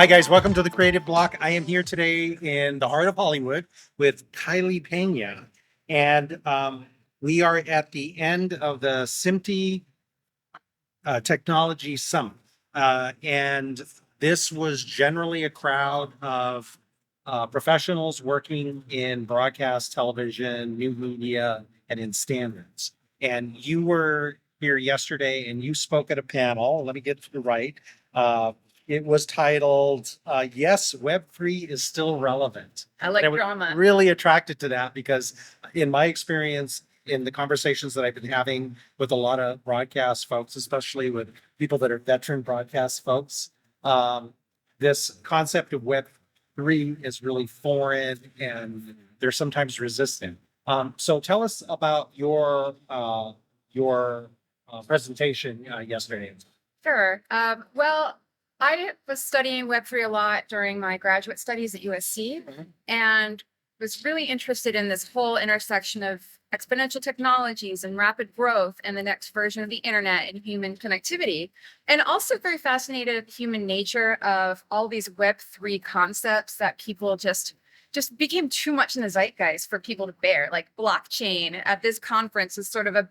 Hi guys, welcome to the Creative Block. I am here today in the heart of Hollywood with Kylee Peña, and we are at the end of the SMPTE Technology Summit. And this was generally a crowd of professionals working in broadcast television, new media, and in standards. And you were here yesterday and you spoke at a panel. Let me get it right. It was titled, Yes, Web3 is Still Relevant. I like And I was drama. really attracted to that because in my experience, in the conversations that I've been having with a lot of broadcast folks, especially with people that are veteran broadcast folks, this concept of Web3 is really foreign and they're sometimes resistant. So tell us about your presentation yesterday. Sure. Well, I was studying Web3 a lot during my graduate studies at USC and was really interested in this whole intersection of exponential technologies and rapid growth and the next version of the internet and human connectivity. And also very fascinated with human nature of all these Web3 concepts that people just became too much in the zeitgeist for people to bear, like blockchain at this conference is sort of a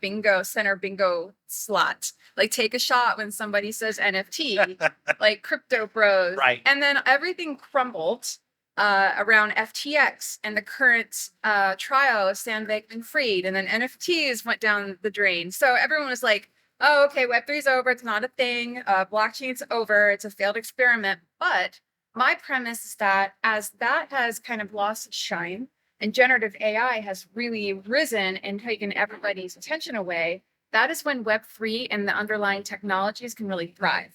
center bingo slot. Like take a shot when somebody says NFT, like crypto bros. Right. And then everything crumbled around FTX and the current trial of Sam Bankman-Fried, and then NFTs went down the drain. So everyone was like, oh, okay, Web3 is over. It's not a thing. Blockchain's over. It's a failed experiment. But my premise is that as that has kind of lost its shine and generative AI has really risen and taken everybody's attention away, that is when Web3 and the underlying technologies can really thrive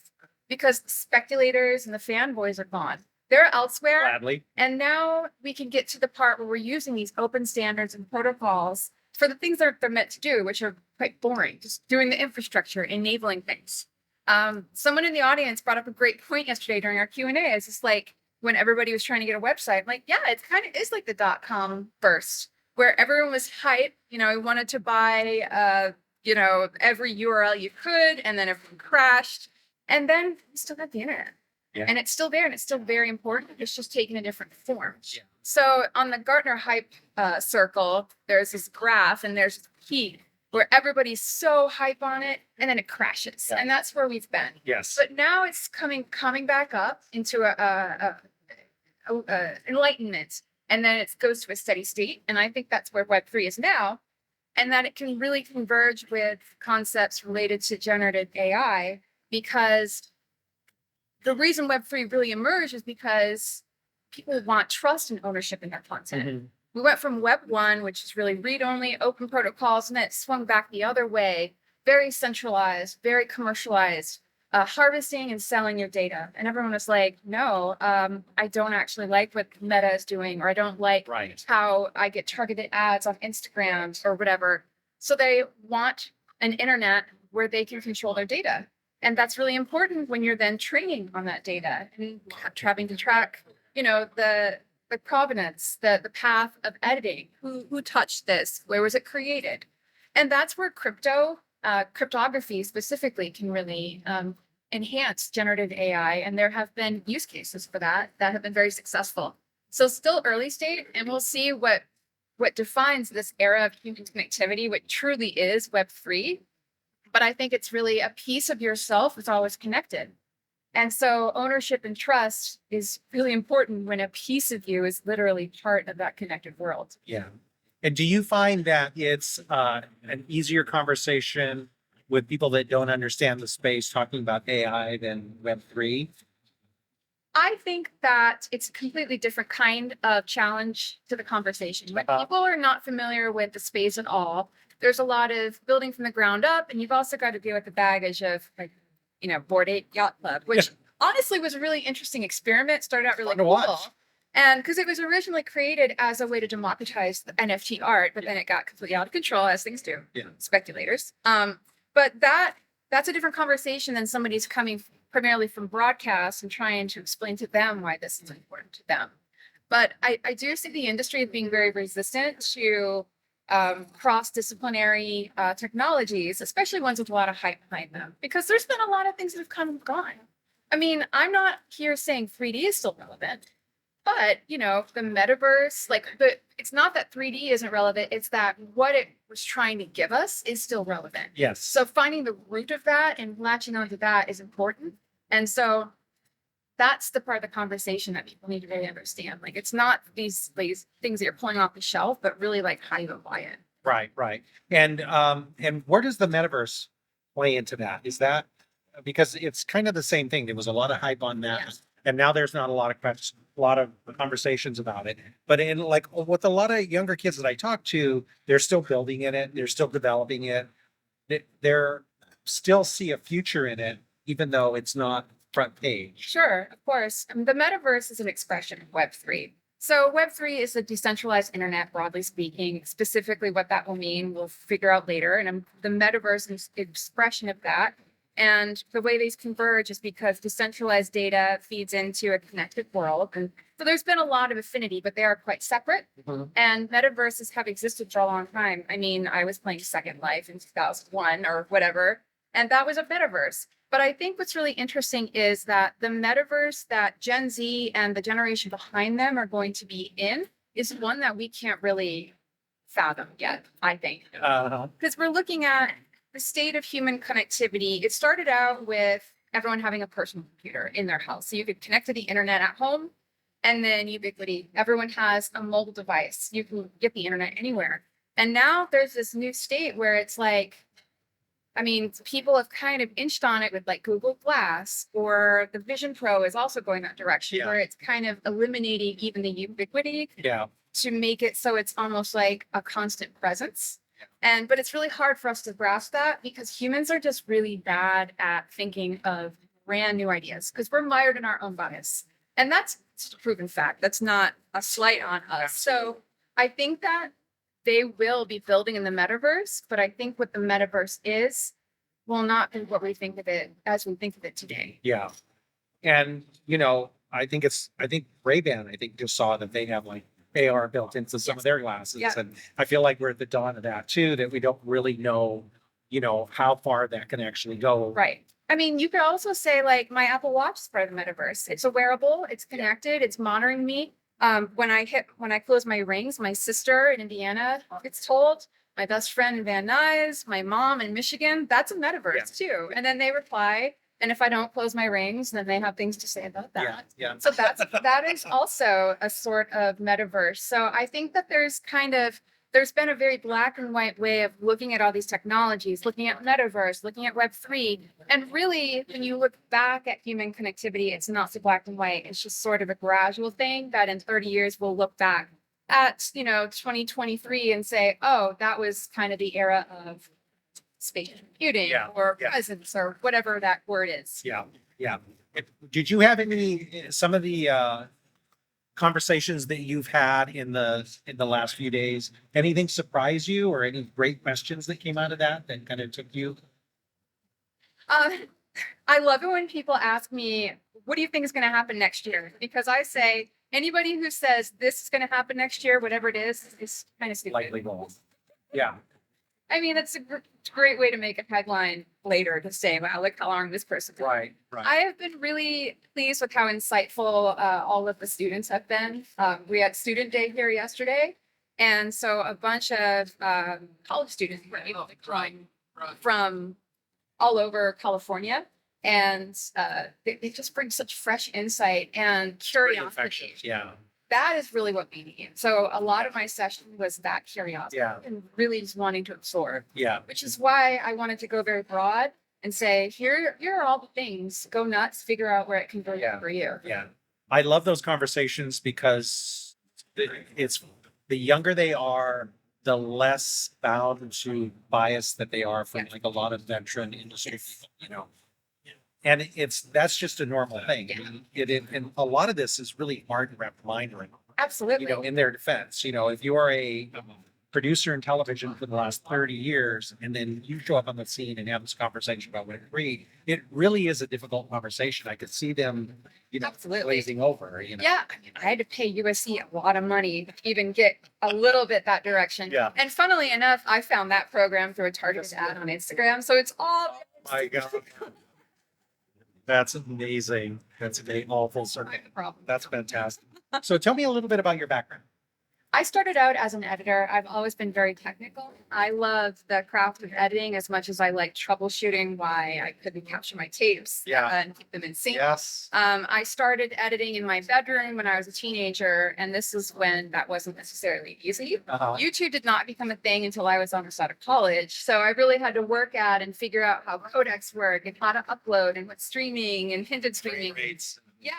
because the speculators and the fanboys are gone. They're elsewhere. Gladly. And now we can get to the part where we're using these open standards and protocols for the things that they're meant to do, which are quite boring, just doing the infrastructure, enabling things. Someone in the audience brought up a great point yesterday during our Q&A. It's just like when everybody was trying to get a website, like, yeah, it kind of is like the .com burst where everyone was hyped, wanted to buy, every URL you could, and then everything crashed. And then we still have the internet. Yeah. And it's still there and it's still very important. It's just taking a different form. Yeah. So on the Gartner hype circle, there's this graph and there's this peak where everybody's so hype on it and then it crashes. Yeah. And that's where we've been. Yes. But now it's coming back up into a enlightenment. And then it goes to a steady state. And I think that's where Web3 is now. And that it can really converge with concepts related to generative AI, because the reason Web3 really emerged is because people want trust and ownership in their content. Mm-hmm. We went from Web 1, which is really read-only, open protocols, and then it swung back the other way, very centralized, very commercialized, harvesting and selling your data. And everyone was like, no, I don't actually like what Meta is doing, or I don't like how I get targeted ads on Instagram or whatever. So they want an internet where they can control their data. And that's really important when you're then training on that data and having to track, the provenance, the path of editing, who touched this, where was it created? And that's where cryptography specifically can really enhance generative AI. And there have been use cases for that have been very successful. So still early state, and we'll see what defines this era of human connectivity, what truly is Web3. But I think it's really a piece of yourself that's always connected. And so ownership and trust is really important when a piece of you is literally part of that connected world. Yeah. And do you find that it's an easier conversation with people that don't understand the space talking about AI than Web3? I think that it's a completely different kind of challenge to the conversation. When people are not familiar with the space at all, there's a lot of building from the ground up, and you've also got to deal with the baggage of, Bored Ape Yacht Club, which honestly was a really interesting experiment. Started out really cool. And because it was originally created as a way to democratize the NFT art, but then it got completely out of control, as things do. Yeah. Speculators. But that's a different conversation than somebody's coming primarily from broadcast and trying to explain to them why this is important to them. But I do see the industry as being very resistant to cross-disciplinary technologies, especially ones with a lot of hype behind them, because there's been a lot of things that have come and gone. I mean, I'm not here saying 3D is still relevant, but you know, the metaverse, it's not that 3D isn't relevant, it's that what it was trying to give us is still relevant. Yes. So finding the root of that and latching onto that is important. And so that's the part of the conversation that people need to really understand. Like, it's not these things that you're pulling off the shelf, but really like how you apply it. Right, right. And where does the metaverse play into that? Is that because it's kind of the same thing? There was a lot of hype on that, Yeah. and now there's not a lot of questions, a lot of conversations about it. But in like with a lot of younger kids that I talk to, they're still building in it, they're still developing it. They're still see a future in it, even though it's not front page. Sure, of course. The metaverse is an expression of Web3. So Web3 is a decentralized internet, broadly speaking. Specifically what that will mean, we'll figure out later. And the metaverse is an expression of that. And the way these converge is because decentralized data feeds into a connected world. And so there's been a lot of affinity, but they are quite separate. Mhm. And metaverses have existed for a long time. I mean, I was playing Second Life in 2001 or whatever, and that was a metaverse. But I think what's really interesting is that the metaverse that Gen Z and the generation behind them are going to be in is one that we can't really fathom yet, I think. Because we're looking at the state of human connectivity. It started out with everyone having a personal computer in their house. So you could connect to the internet at home, and then ubiquity. Everyone has a mobile device. You can get the internet anywhere. And now there's this new state where it's like, I mean, people have kind of inched on it with like Google Glass, or the Vision Pro is also going that direction, Yeah. where it's kind of eliminating even the ubiquity Yeah. to make it so it's almost like a constant presence. But it's really hard for us to grasp that because humans are just really bad at thinking of brand new ideas because we're mired in our own bias. And that's just a proven fact. That's not a slight on us. So I think that they will be building in the metaverse, but I think what the metaverse is will not be what we think of it as we think of it today. Yeah. And, you know, I think Ray-Ban, just saw that they have like AR built into some of their glasses. Yeah. And I feel like we're at the dawn of that too, that we don't really know, you know, how far that can actually go. Right. I mean, you could also say like my Apple Watch is part of the metaverse. It's a wearable, it's connected, it's monitoring me. When I close my rings, my sister in Indiana gets told, my best friend in Van Nuys, my mom in Michigan, that's a metaverse too. And then they reply, and if I don't close my rings, then they have things to say about that. Yeah. So that is also a sort of metaverse. So I think that there's been a very black and white way of looking at all these technologies, looking at metaverse, looking at Web3. And really, when you look back at human connectivity, it's not so black and white. It's just sort of a gradual thing that in 30 years, we'll look back at, 2023 and say, oh, that was kind of the era of spatial computing or presence or whatever that word is. Yeah. Did you have some of the conversations that you've had in the last few days, anything surprise you or any great questions that came out of that kind of took you? I love it when people ask me, what do you think is going to happen next year? Because I say, anybody who says this is going to happen next year, whatever it is kind of stupid. Lightly wrong. Yeah. I mean, that's a great way to make a headline later to say, wow, look how long this person did. Right. I have been really pleased with how insightful all of the students have been. We had student day here yesterday. And so a bunch of college students were able to come from all over California. And they just bring such fresh insight and curiosity. Yeah. That is really what we need. So a lot of my session was that curiosity and really just wanting to absorb. Yeah. Which is why I wanted to go very broad and say, here are all the things. Go nuts, figure out where it can go for you. Yeah. I love those conversations because it's the younger they are, the less bound to bias that they are from like a lot of veteran industry people, And that's just a normal thing. Yeah. And a lot of this is really hard to wrap your mind around. Absolutely. In their defense, if you are a producer in television for the last 30 years, and then you show up on the scene and have this conversation about Web3, it really is a difficult conversation. I could see them, Absolutely. glazing over. Yeah, I mean, I had to pay USC a lot of money to even get a little bit that direction. Yeah. And funnily enough, I found that program through a targeted ad on Instagram. So it's all. My God. That's amazing. That's a all full circle. I'm the problem. That's fantastic. So tell me a little bit about your background. I started out as an editor. I've always been very technical. I love the craft of editing as much as I like troubleshooting why I couldn't capture my tapes and keep them in sync. Yes. I started editing in my bedroom when I was a teenager, and this is when that wasn't necessarily easy. YouTube did not become a thing until I was almost out of college. So I really had to work at and figure out how codecs work and how to upload and what streaming and hinted streaming. Yeah.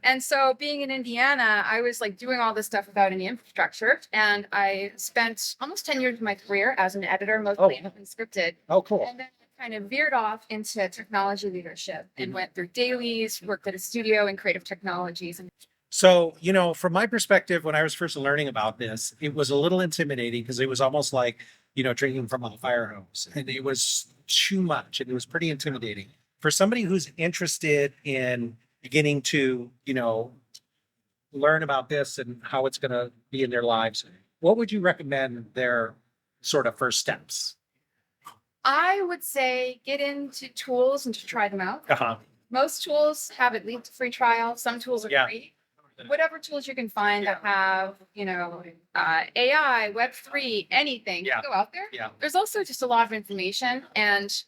And so being in Indiana, I was like doing all this stuff without any infrastructure. And I spent almost 10 years of my career as an editor, mostly unscripted. Oh, cool. And then I kind of veered off into technology leadership and went through dailies, worked at a studio in creative technologies. So, you know, from my perspective, when I was first learning about this, it was a little intimidating because it was almost like, you know, drinking from a fire hose, and it was too much and it was pretty intimidating. For somebody who's interested in beginning to, you know, learn about this and how it's going to be in their lives, what would you recommend their sort of first steps? I would say get into tools and to try them out. Most tools have at least a free trial. Some tools are free. Whatever tools you can find that have, you know, AI, Web3, anything, go out there. There's also just a lot of information and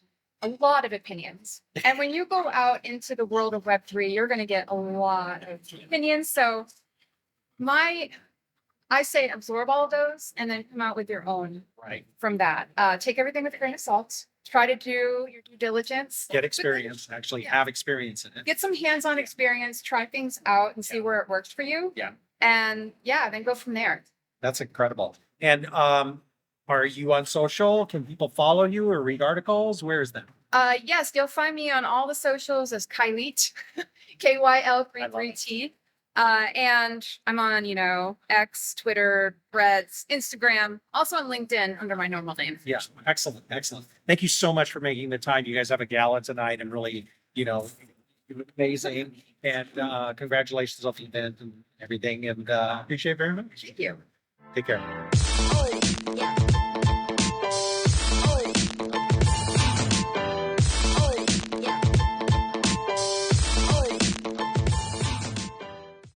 a lot of opinions. And when you go out into the world of Web3, you're going to get a lot of opinions. So I say absorb all of those and then come out with your own from that. Take everything with a grain of salt. Try to do your due diligence. Get experience, actually have experience in it. Get some hands-on experience, try things out and see where it works for you. And then go from there. That's incredible. And are you on social? Can people follow you or read articles? Where is that? Yes, you'll find me on all the socials as Kylee, Kyl33T. And I'm on, you know, X, Twitter, Threads, Instagram, also on LinkedIn under my normal name. Yeah, excellent, excellent. Thank you so much for making the time. You guys have a gala tonight and really, you know, amazing. And congratulations on the event and everything. And appreciate it very much. Thank you. Take care.